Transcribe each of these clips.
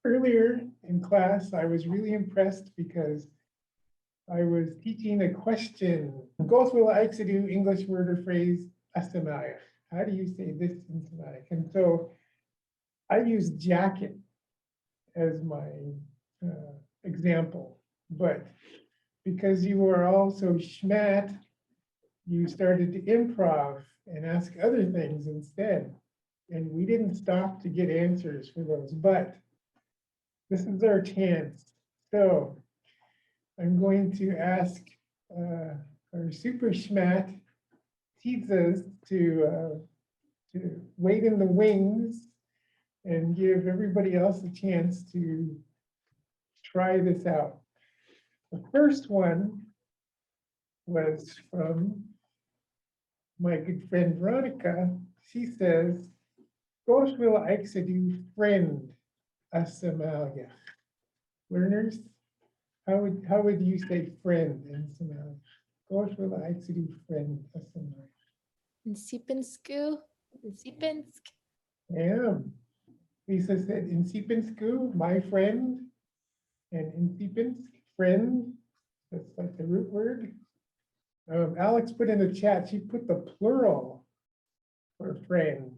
Earlier in class, I was really impressed because I was teaching a question. Goł Wila Aytksidu, English word or phrase, Sm'glsh. How do you say this in Sm'glish? And so I used jacket as my example, but because you were all so schmat, you started to improv and ask other things instead. And we didn't stop to get answers for those, but this is our chance. So I'm going to ask our super schmat pizzas to wait in the wings and give everybody else a chance to try this out. The first one was from my good friend Veronica. She says, Goł Wila Aytksidu, friend Sm'algya. Learners, how would you say friend in Sm'algya? Goł Wila Aytksidu, friend Sm'algya. Insipensku. Insipinsk. Yeah. Lisa said Insipensku, my friend, and Insipinsk, friend. That's like the root word. Alex put in the chat, she put the plural for friend.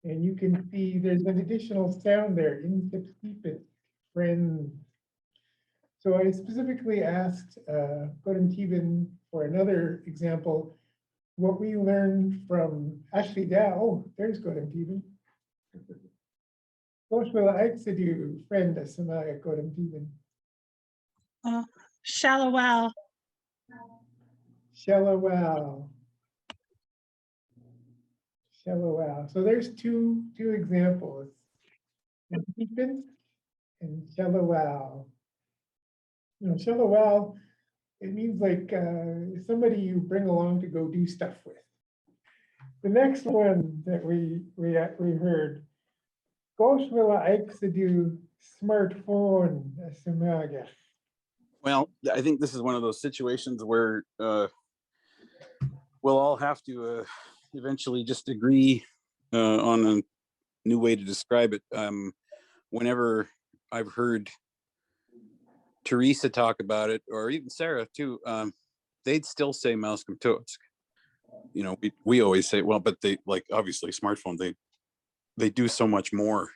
And you can see there's an additional sound there, Insipinsk, friend. So I specifically asked Godem for another example, what we learned from Ashley Dow. Oh, there's Godem. Goł Wila Aytksidu, friend Sm'algya, Godem. Shallow well. Shallow. So there's two examples, Insipinsk and shallow. You know, shallow, it means like somebody you bring along to go do stuff with. The next one that we heard, Goł Wila Aytksidu, smartphone Sm'algya. Well, I think this is one of those situations where we'll all have to eventually just agree on a new way to describe it. Whenever I've heard Teresa talk about it, or even Sarah too, they'd still say Sm'glsh. You know, we always say, well, but they, like, obviously smartphone, they do so much more.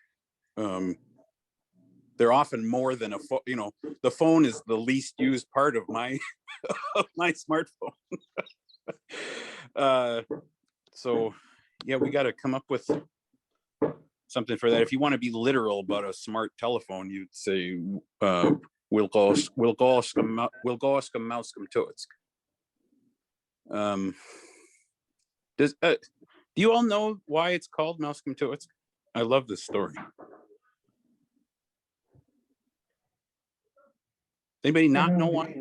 They're often more than a phone. You know, the phone is the least used part of my of my smartphone. So yeah, we got to come up with something for that. If you want to be literal about a smart telephone, you'd say we'll go Sm'glsh. Do you all know why it's called Sm'glsh? I love this story. Anybody not know why?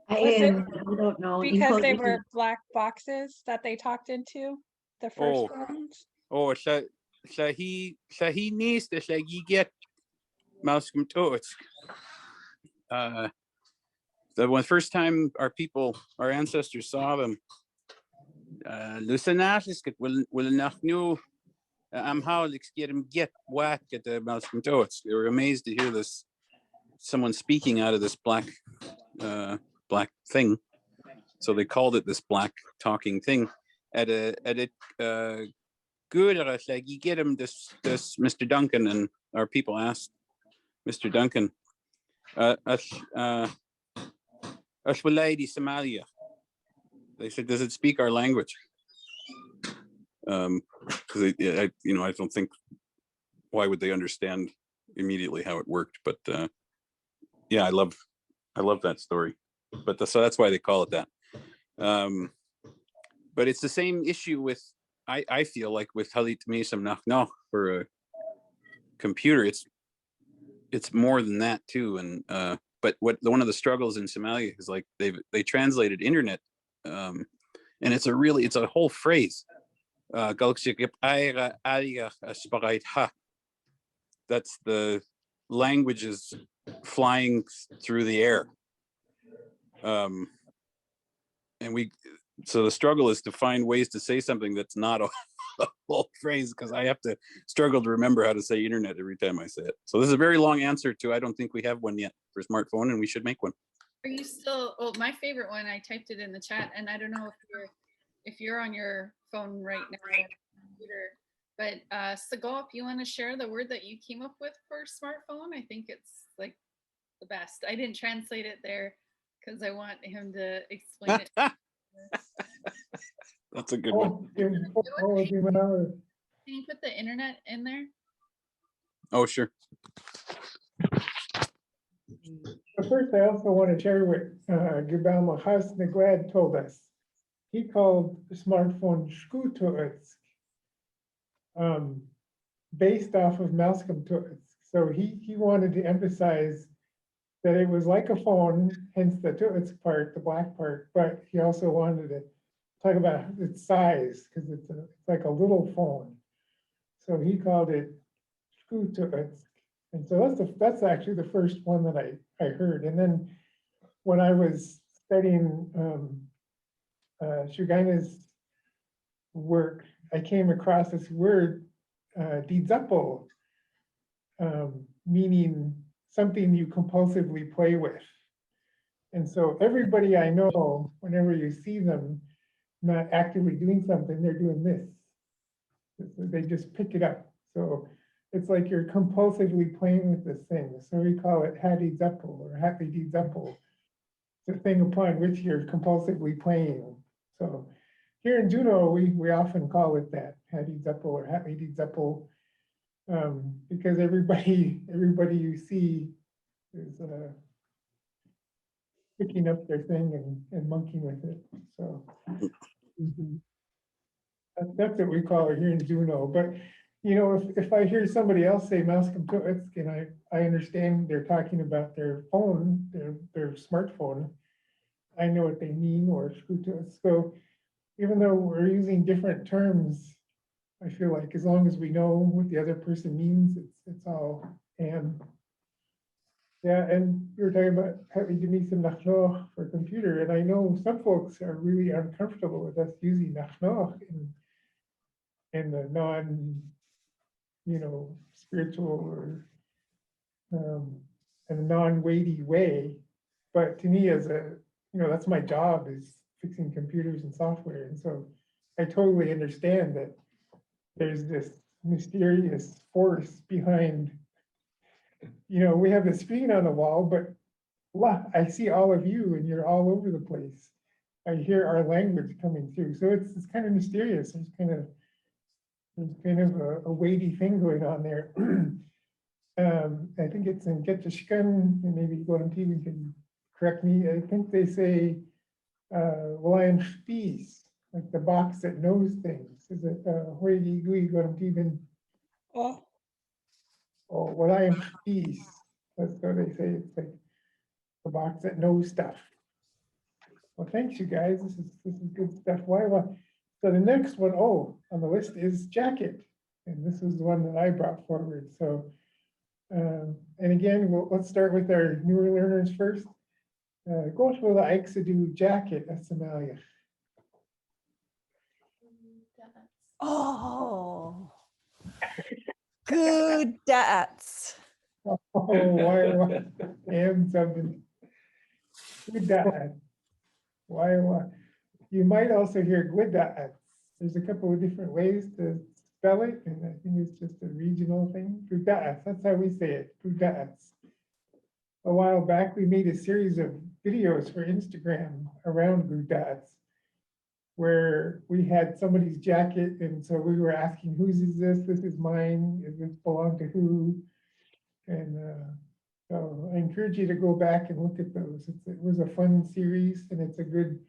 I don't know. Because they were black boxes that they talked into, the first ones. Oh, so he needs to say you get Sm'glsh. The first time our ancestors saw them, they were amazed to hear this, someone speaking out of this black thing. So they called it this black talking thing. At it good, like, you get him this Mr. Duncan, and our people asked Mr. Duncan, Somalia. They said, does it speak our language? Because I don't think, why would they understand immediately how it worked? But yeah, I love that story. But so that's why they call it that. But it's the same issue with, I feel like, with Halit Misam Nachnoch for a computer. It's more than that too. And but one of the struggles in Somalia is, like, they translated internet, and it's a whole phrase. That's the languages flying through the air. And so the struggle is to find ways to say something that's not the whole phrase because I have to struggle to remember how to say internet every time I say it. So this is a very long answer to I don't think we have one yet for smartphone, and we should make one. Are you still, oh, my favorite one, I typed it in the chat, and I don't know if you're on your phone right now, or computer, but Sagop, you want to share the word that you came up with for smartphone? I think it's like the best. I didn't translate it there because I want him to explain it. That's a good one. Can Can you put the internet in there? Oh, sure. But first, I also want to share what Gabal Mahas Naglad told us. He called the smartphone Shkutoetsk, based off of Malcolm Toetsk. So he wanted to emphasize that it was like a phone, hence the Toetsk part, the black part, but he also wanted to talk about its size because it's like a little phone. So he called it Shkutoetsk. And so that's actually the first one that I heard. And then when I was studying Shugaina's work, I came across this word, didzapo, meaning something you compulsively play with. And so everybody I know, whenever you see them not actively doing something, they're doing this. They just pick it up. So it's like you're compulsively playing with this thing. So we call it hadidzapo or hadidzapo, the thing upon which you're compulsively playing. So here in Juneau, we often call it that, hadidzapo or hadidzapo, because everybody you see is picking up their thing and monkeying with it. So that's what we call it here in Juneau. But you know, if I hear somebody else say Malcolm Toetsk and I understand they're talking about their phone, their smartphone, I know what they mean, or Shkutoetsk. So even though we're using different terms, I feel like as long as we know what the other person means, it's all. And yeah, and you were talking about having to meet some nachnoch for computer, and I know some folks are really uncomfortable with us using nachnoch in the non, spiritual or in a non-weighty way. But to me, as that's my job, is fixing computers and software. And so I totally understand that there's this mysterious force behind, we have the screen on the wall, but I see all of you and you're all over the place. I hear our language coming through. So it's kind of mysterious. There's kind of a weighty thing going on there. I think it's in Getchishkan, and maybe Golan TV can correct me. I think they say Lion Spies, like the box that knows things. Is it Hoigi Gui Golan TV? Oh, Oh, Lion Spies. That's what they say. It's like the box that knows stuff. Well, thanks, you guys. This is good stuff. So the next one, on the list is jacket, and this is the one that I brought forward. So, and again, let's start with our newer learners first. Goł Wila Aytksidu jacket at Sm'algya. Oh, good dats. Oh, why, and something. Good dad. Why? You might also hear Gwidats. There's a couple of different ways to spell it, and I think it's just a regional thing. Gwidats, that's how we say it, Gwidats. A while back, we made a series of videos for Instagram around Gwidats, where we had somebody's jacket, and so we were asking, whose is this? This is mine. Does this belong to who? And so I encourage you to go back and look at those. It was a fun series, and it's a good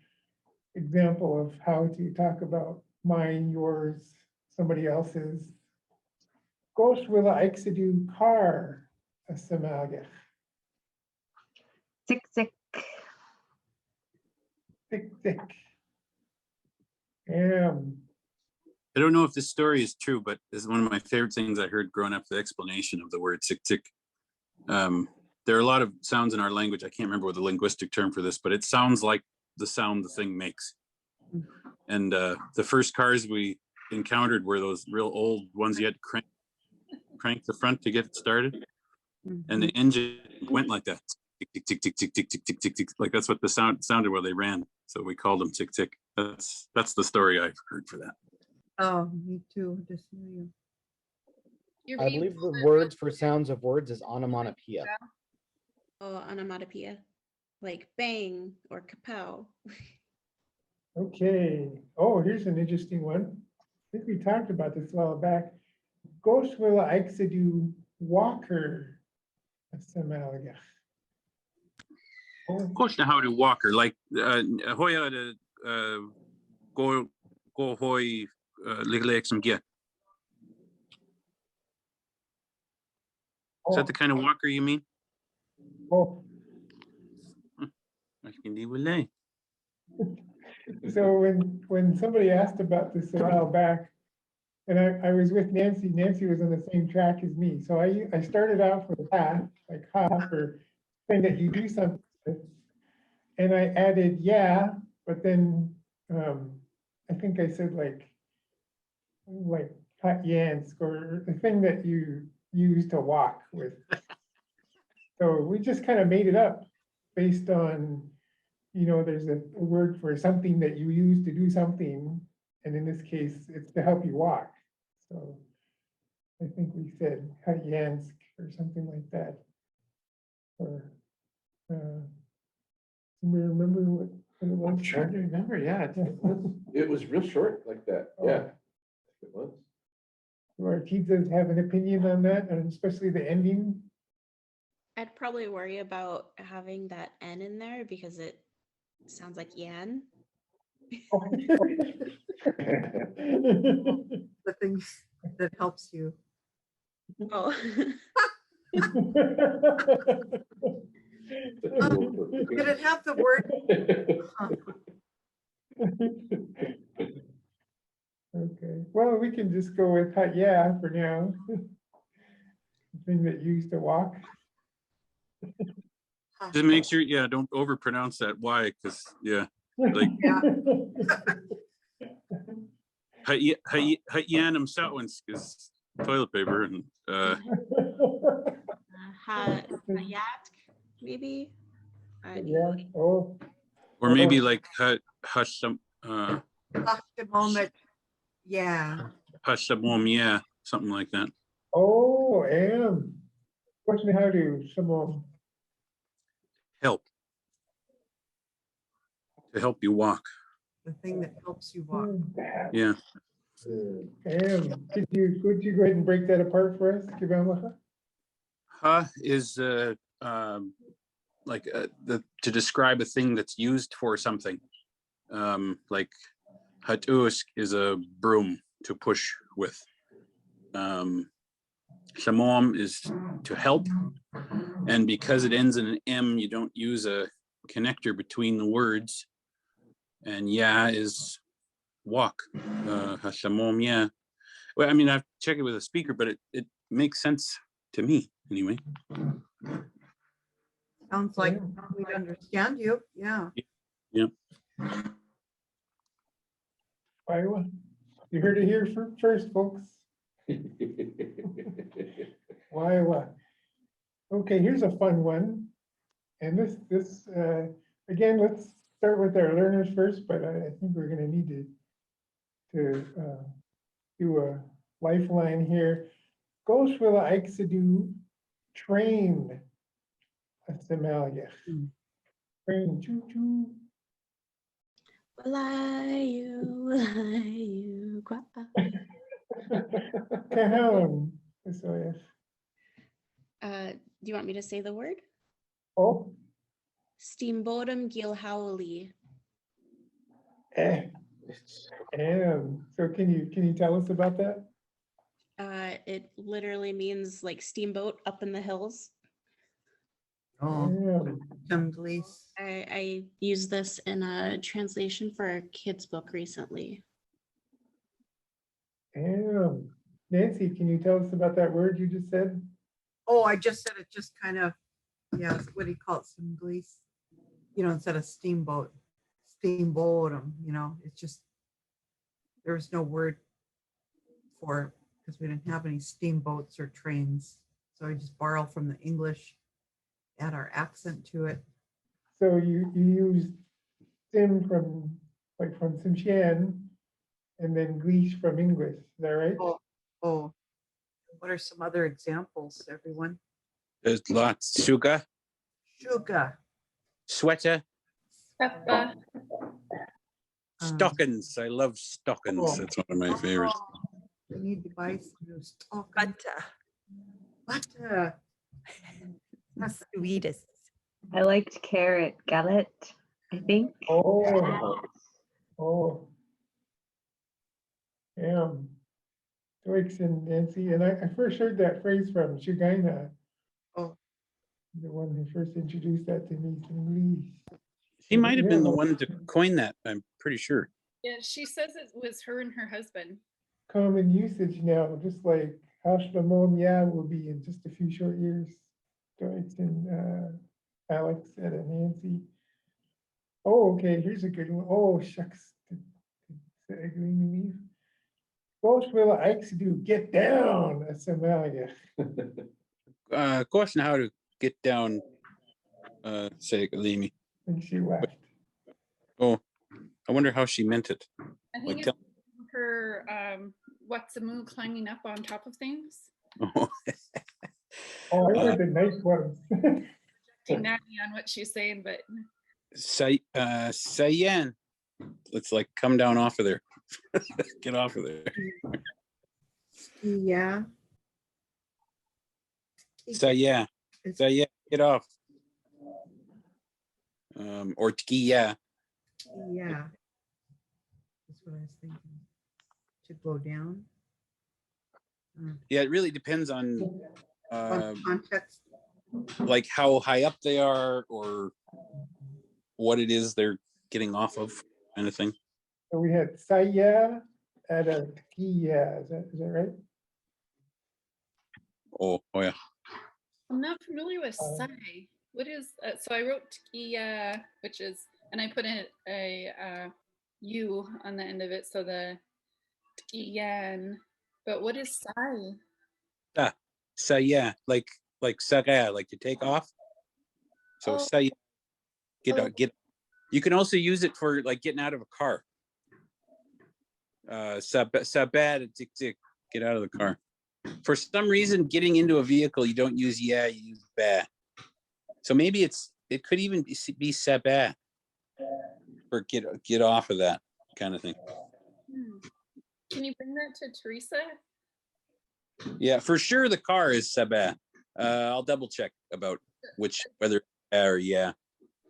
example of how to talk about mine, yours, somebody else's. Goł Wila Aytksidu car a Sm'algya. Sick, sick. Thick, thick. Yeah. I don't know if this story is true, but this is one of my favorite things I heard growing up, the explanation of the word tik tik. There are a lot of sounds in our language. I can't remember what the linguistic term for this, but it sounds like the sound the thing makes. And the first cars we encountered were those real old ones you had to crank the front to get it started, and the engine went like that, tick tick tick tick tick tick tick tick tick tick. Like that's what the sounded while they ran. So we called them tick tick. That's the story I've heard for that. Oh, me too. Just knew you. You're I being believe the told that words for sounds of words is onomatopoeia. Oh, onomatopoeia, like bang or kapow. Okay. Oh, here's an interesting one. I think we talked about this a while back. Goł Wila Aytksidu Walker Sm'algya. Oh, Coach, how to Walker like Hoya the go hoy Beginning Sm'algya. Is that the kind of walker you mean? oh. So when somebody asked about this a while back, and I was with Nancy, Nancy was on the same track as me. So I started out with that, like for saying that you do something with, and I added yeah, but then I think I said like Yansk or the thing that you use to walk with. So we just kind of made it up based on, there's a word for something that you use to do something. And in this case, it's to help you walk. So I think we said Yansk or something like that. Or we remember what it was? I'm trying to remember, yeah. It was real short like that, yeah. It was. Do our teachers have an opinion on that, and especially the ending? I'd probably worry about having that N in there because it sounds like Yan. The things that helps you. Oh, Did it have the word? Okay, well, we can just go with yeah for now. The thing that you used to walk. Just make sure, yeah, don't overpronounce that Y, because yeah, like Hayanum Satwinsk is toilet paper, and Hayatk, maybe. Yeah, oh, or maybe like Hasham The moment. Yeah. Hashabom, yeah, something like that. oh, and question how to some Help. To help you walk. The thing that helps you walk. Yeah. And could you go ahead and break that apart for us, Kibamaha? Ha is like to describe a thing that's used for something. Like hatusk is a broom to push with. Shamom is to help, and because it ends in an M, you don't use a connector between the words. And yeah is walk. Hashamom, yeah. Well, I mean, I've checked it with a speaker, but it makes sense to me anyway. Sounds like we understand you. Yeah. Yep. Iowa, you heard it here first, folks. Iowa. Okay, here's a fun one. And this again, let's start with our learners first, but I think we're going to need to do a lifeline here. Goł Wila Aytksidu train Sm'algya. Train, choo choo. Cajon. SOS. Do you want me to say the word? Oh, Steamboatum Gilhowly. and so can you tell us about that? It literally means like steamboat up in the hills. Oh, Sm'glish. I used this in a translation for a kid's book recently. Nancy, can you tell us about that word you just said? Oh, I just said it just kind of, yeah, what do you call it? Sm'glish. Instead of steamboat, steamboatum, it's just, there's no word for, because we didn't have any steamboats or trains. So I just borrow from the English, add our accent to it. So you use sim from, like from Simshan, and then Gleesh from English, is that right? Oh, what are some other examples, everyone? There's lots. Sugar, Sugar. sweater, Peppa. stockings. I love stockings. Oh. That's one of my favorites. We need to buy some new stock. Butter. That's sweetest. I liked carrot galette, I think. Oh. Yeah. Twix and Nancy, and I first heard that phrase from Shugaina. Oh. The one who first introduced that to me, Sm'glish. She might have been the one to coin that. I'm pretty sure. Yeah, she says it was her and her husband. Common usage now, just like Hashlamom will be in just a few short years. Twix and Alex and Nancy. Oh, okay, here's a good one. Oh, shucks. Goł Wila Aytksidu, get down, Sm'algya. Question how to get down, say, Limi. And she laughed. Oh, I wonder how she meant it. I think Like, it's her what's the move climbing up on top of things. oh, Oh, I heard the nice ones. Natty on what she's saying, but Sayan. Let's like come down off of there. Get off of there. Yeah. Saya. Saya, get off. Or tkiya. Yeah. That's what I was thinking. To go down. Yeah, it really depends on Context. like how high up they are or what it is they're getting off of, kind of thing. So we had Saya and a Tkiya, is that right? Oh yeah. I'm not familiar with Sai. What is so I wrote Tkia, which is, and I put in a U on the end of it, so the Tkiyan. But what is Sai? Saya, like saga, like to take off. So Saya, get out, get. You can also use it for like getting out of a car. Sabad, tick tick, get out of the car. For some reason, getting into a vehicle, you don't use yeah, you use ba. So maybe it could even be sabad, or get off of that kind of thing. Can you bring that to Teresa? Yeah, for sure the car is sabad. I'll double check about whether or yeah.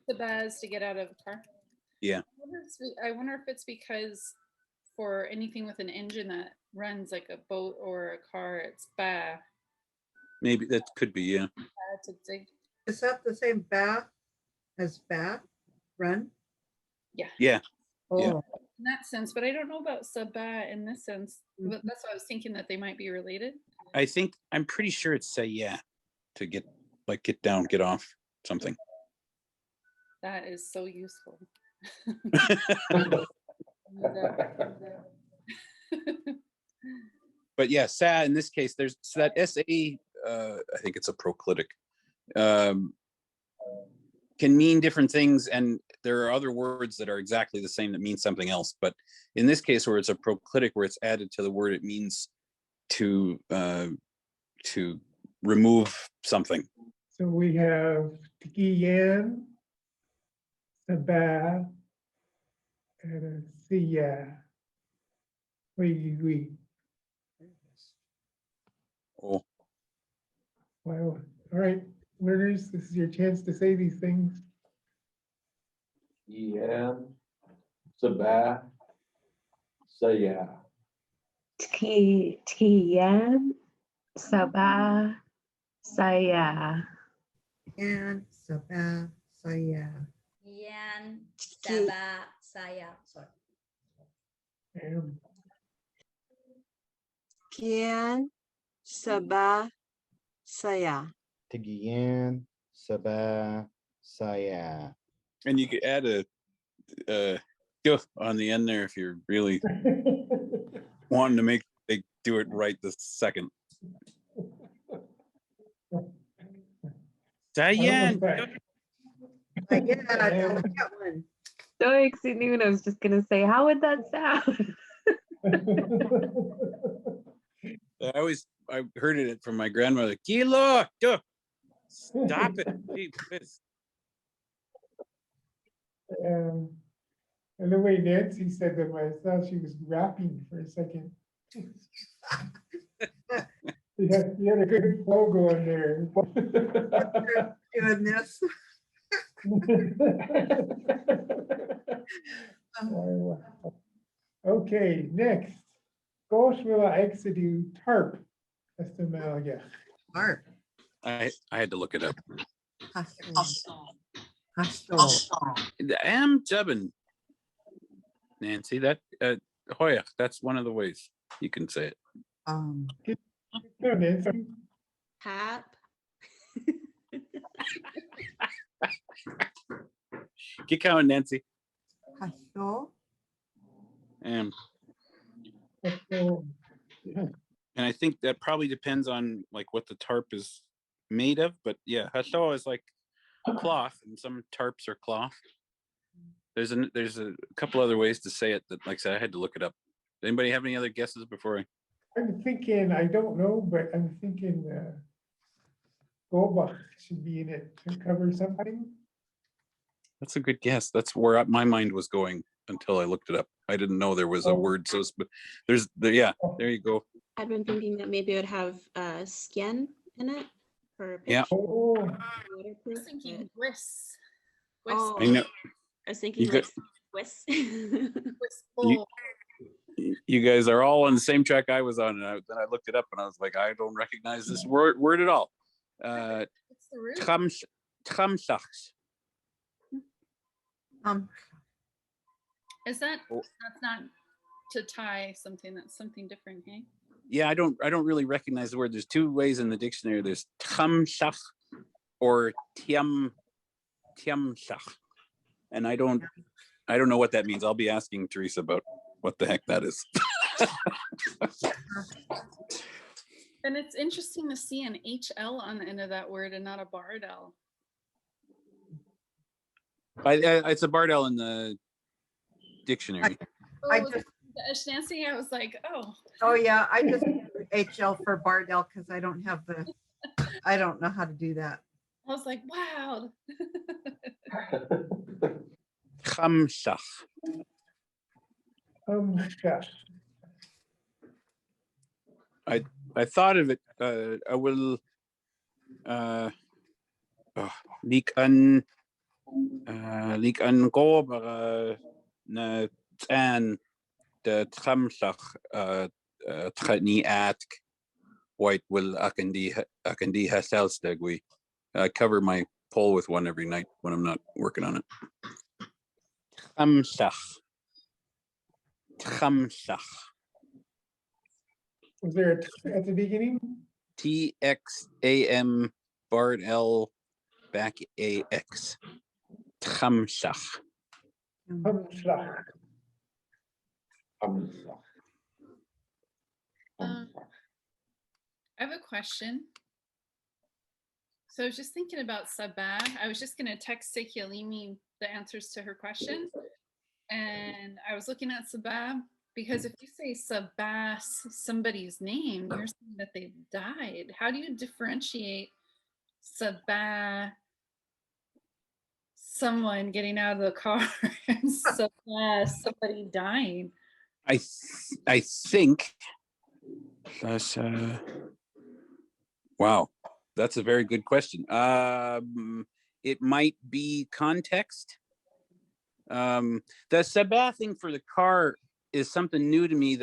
The baz to get out of the car. Yeah. I wonder if it's because for anything with an engine that runs like a boat or a car, it's ba. Maybe that could be, yeah. Is that the same ba as ba? Run? Yeah. Yeah. Oh. Yeah. In that sense, but I don't know about sabah in this sense. But that's why I was thinking that they might be related. I'm pretty sure it's say yeah to get down, get off something. That is so useful. But yeah, sa in this case, there's so that sa. I think it's a proclitic. Can mean different things, and there are other words that are exactly the same that mean something else. But in this case, where it's a proclitic, where it's added to the word, it means to remove something. So we have Tkiyan, Sabah, and a Siya. We. Oh. Wow. All right, learners, this is your chance to say these things. Yeah. Sabah. Saya. Tkiyan, Sabah, Saya. And Sabah, Saya. Yan, Sabah, Saya. Sorry. Kian, Sabah, Saya. Tigian, Sabah, Saya. And you could add a on the end there if you're really wanting to make a big do it right this second. Diane, Yeah, don't get one. So exciting. I was just gonna say, how would that sound? I heard it from my grandmother. Kilo, stop it. Please. And the way Nancy said them, I thought she was rapping for a second. You had a good flow going there. Doing this. Okay, next. Goł Wila Aytksidu tarp. Sm'algya. Tarp. I had to look it up. Am Jebin. Nancy, that Hoya, that's one of the ways you can say it. No, Nancy. Tap. Get going, Nancy. Hasso. And I think that probably depends on like what the tarp is made of, but yeah, hasso is like cloth, and some tarps are cloth. There's a couple other ways to say it that, like I said, I had to look it up. Anybody have any other guesses before I'm thinking, I don't know, but I'm thinking Gobach should be in it to cover something. That's a good guess. That's where my mind was going until I looked it up. I didn't know there was a word. So yeah, there you go. I've been thinking that maybe it would have skin in it for Yeah. Oh, I was thinking whisk. Oh, I know. I was thinking like whisk. You guys are all on the same track I was on, and then I looked it up and I was like, I don't recognize this word at all. What's the root? Tramsachs. Is that that's not to tie something, that's something different, hey? Yeah, I don't really recognize the word. There's two ways in the dictionary. There's tramsach or tiamsach. And I don't know what that means. I'll be asking Teresa about what the heck that is. And it's interesting to see an HL on the end of that word and not a bardell. It's a bardell in the dictionary. Nancy, I was like, Oh yeah, I just HL for bardell because I don't know how to do that. I was like, wow. Tramsach. I thought of it. I will leak an go na an de tramsach tchni atk white will akandi haselstegui. I cover my pole with one every night when I'm not working on it. Tramsach. was there a at the beginning? TXAM Bard L back AX. Tramsach. I have a question. So I was just thinking about Sabah. I was just going to text Sekialimi the answers to her question. And I was looking at Sabah because if you say Sabah, somebody's name, you're saying that they've died. How do you differentiate Sabah, someone getting out of the car, and Sabah, somebody dying? I think that's wow, that's a very good question. It might be context. The Sabah thing for the car is something new to me.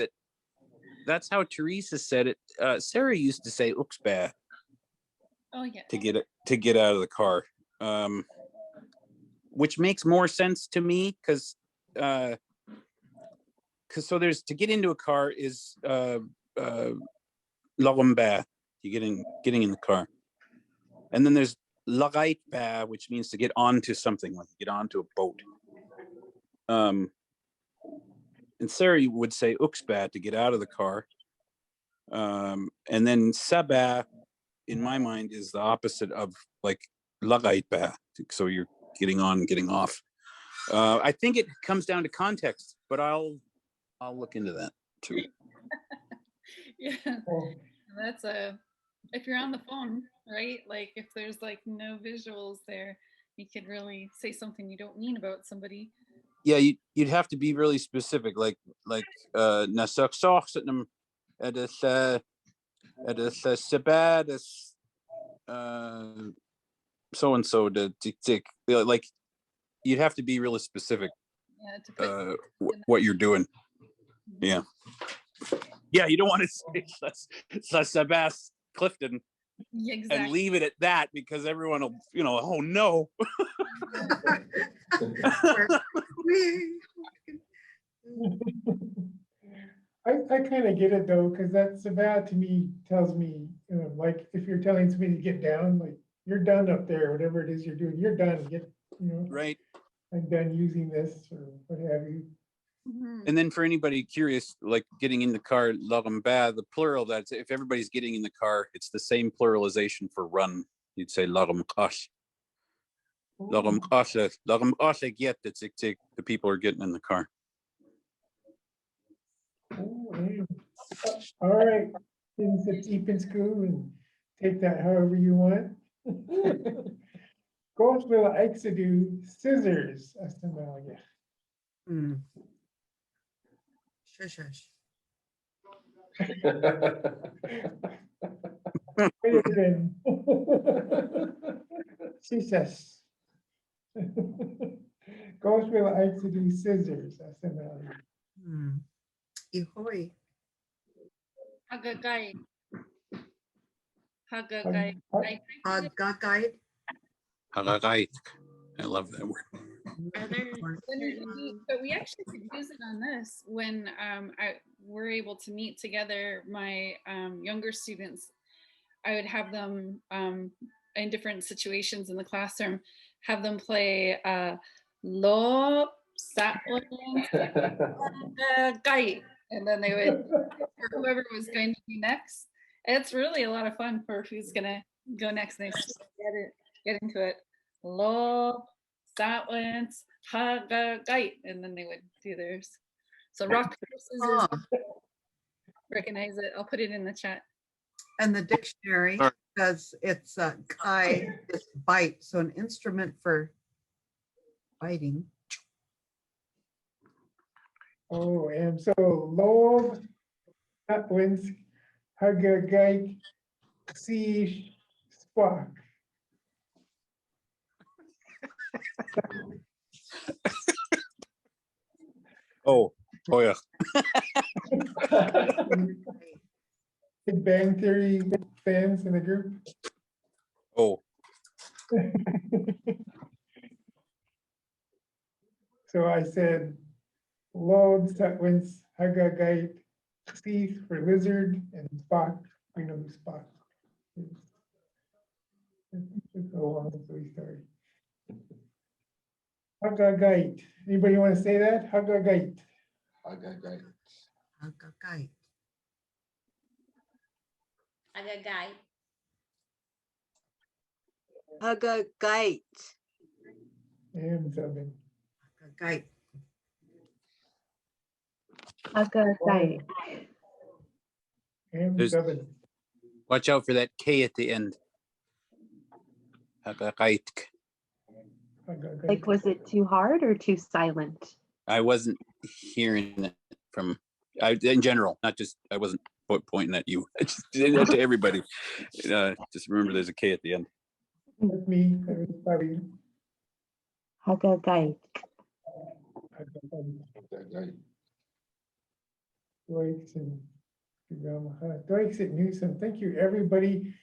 That's how Teresa said it. Sarah used to say "uxba." Oh yeah. To get out of the car, which makes more sense to me because so there's to get into a car is lagomba, you getting in the car, and then there's lagaitba, which means to get onto something, like get onto a boat. And Sarah would say uxba to get out of the car, And then Sabah, in my mind, is the opposite of like lagait ba. So you're getting on and getting off. I think it comes down to context, but I'll look into that too. Yeah, that's if you're on the phone, right? Like if there's like no visuals there, you could really say something you don't mean about somebody. Yeah, you'd have to be really specific, like nasaksak at a sabad so and so to tick. Like you'd have to be really specific. Yeah, to put What you're doing. Yeah. Yeah, you don't want to say Sabas Clifton Yeah, and exactly. leave it at that because everyone will, oh no. I kind of get it though, because that's bad to me, tells me, like if you're telling somebody to get down, like you're done up there, whatever it is you're doing, you're done, get, Right. I'm done using this or what have you. And then for anybody curious, like getting in the car, lagamba, the plural, that's if everybody's getting in the car, it's the same pluralization for run. You'd say lagamkash. Lagamkash get that's the people are getting in the car. All right, things that's deep in school and take that however you want. Goł Wila Aytksidu, scissors, Sm'algya. Shush, shush. She says. Goł Wila Aytksidu, scissors, Sm'algya. Ihoy. Hagagay. Hagagay. Hagagay. Hagagay. I love that word. But we actually could use it on this when we're able to meet together. My younger students, I would have them in different situations in the classroom, have them play lo guy, and then they would, or whoever was going to be next. And it's really a lot of fun for who's gonna go next. And they get into it. Lo silence, guy, and then they would do theirs. So rock, paper, scissors. Recognize it. I'll put it in the chat. And the dictionary, because it's kai is bite, so an instrument for biting. Oh, and so lob, wins, hagagay, see, spark. Oh yeah. Big Bang Theory fans in the group. Oh. So I said, load, wins, hagagay, see for lizard, and Spock. We know who Spock is. It's a long story. Hagagay. Anybody want to say that? Hagagay. Hagagay. Hagagay. Agagay. Hagagay. And seven. Hagagay. Hagagay. And seven. Watch out for that K at the end. Hagagay. Like, was it too hard or too silent? I wasn't hearing it from in general, not just I wasn't pointing at you. I just did that to everybody. Just remember there's a K at the end. With me, everybody. Hagagay. Doikes and Newsom. Thank you, everybody.